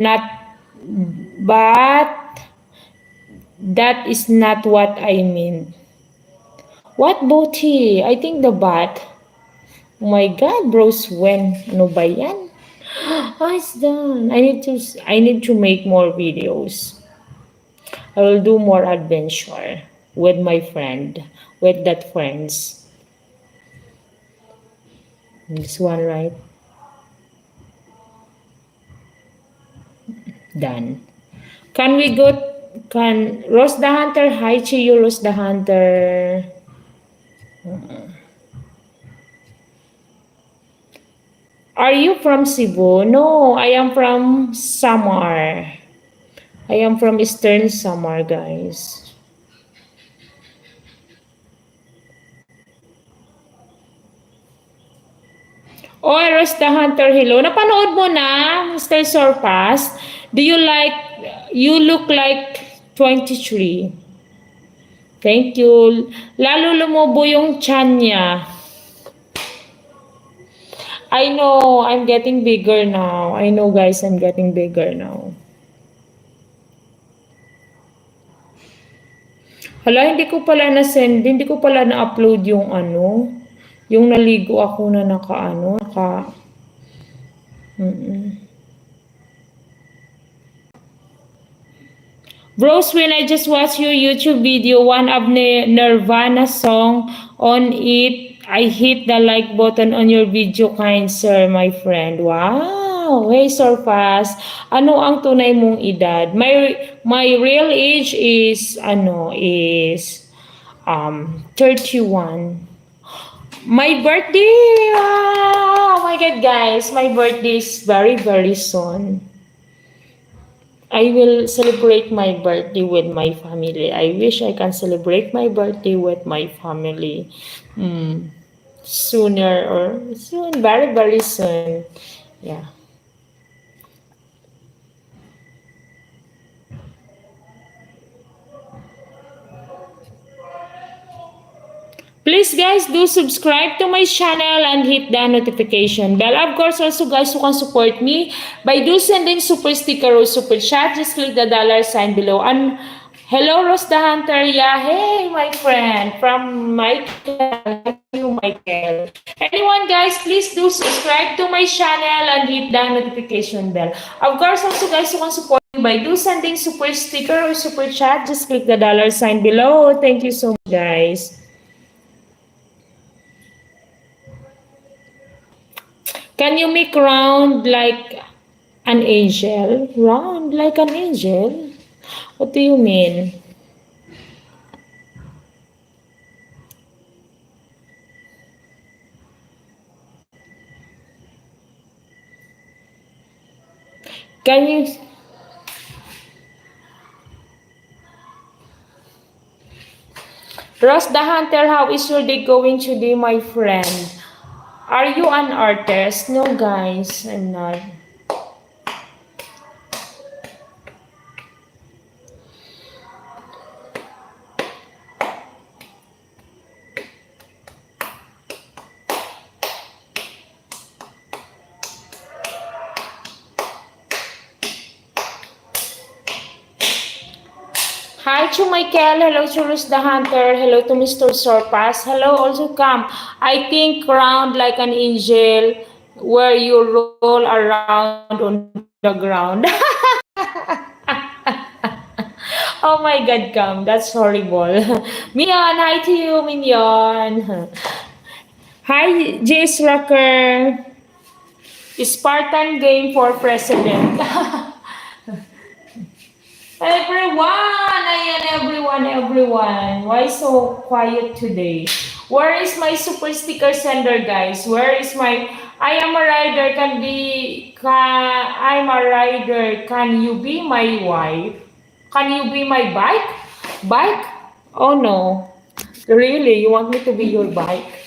not, but that is not what I mean. What booty? I think the bat. Oh my God, bros, when? Ano ba yan? Oh, it's done. I need to make more videos. I will do more adventure with my friend, with that friends. This one, right? Done. Can we go? Can Rose the Hunter? Hi to you, Rose the Hunter. Are you from Cebu? No, I am from Samar. I am from Eastern Samar, guys. Oh, Rose the Hunter, hello. Napanood mo na, Mr. Surpass? Do you like, you look like 23. Thank you. Lalo lumubo yung chan niya. I know, I'm getting bigger now. I know, guys, I'm getting bigger now. Hala, hindi ko pala na-upload yung ano, yung naligo ako na Bros, when I just watched your YouTube video, one of Nirvana song on it, I hit the like button on your video, kind sir, my friend. Wow! Hey, Surpass. Ano ang tunay mong edad? My real age is 31. My birthday! Oh my God, guys. My birthday is very, very soon. I will celebrate my birthday with my family. I wish I can celebrate my birthday with my family sooner or soon, very, very soon. Yeah. Please guys, do subscribe to my channel and hit the notification bell. Of course, also guys, you can support me by do sending super sticker or super chat. Just click the dollar sign below. And hello, Rose the Hunter. Yeah, hey, my friend from Michael. You, Michael. Anyone guys, please do subscribe to my channel and hit the notification bell. Of course, also guys, you can support me by do sending super sticker or super chat. Just click the dollar sign below. Thank you so much, guys. Can you make round like an angel? Round like an angel? What do you mean? Can you... Ross the Hunter, how is your day going today, my friend? Are you an artist? No, guys, I'm not. Hi to Michael, hello to Ross the Hunter, hello to Mr. Surpass, hello also come. I think round like an angel where you roll around on the ground. Oh my God, Cam, that's horrible. Minion, hi to you, Minion. Hi, Jace Rocker. Spartan game for president. Everyone, ayan, everyone. Why so quiet today? Where is my super sticker sender, guys? Where is my... I am a rider, I'm a rider. Can you be my wife? Can you be my bike? Bike? Oh no. Really? You want me to be your bike?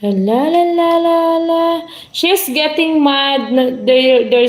La la la la la. She's getting mad. There's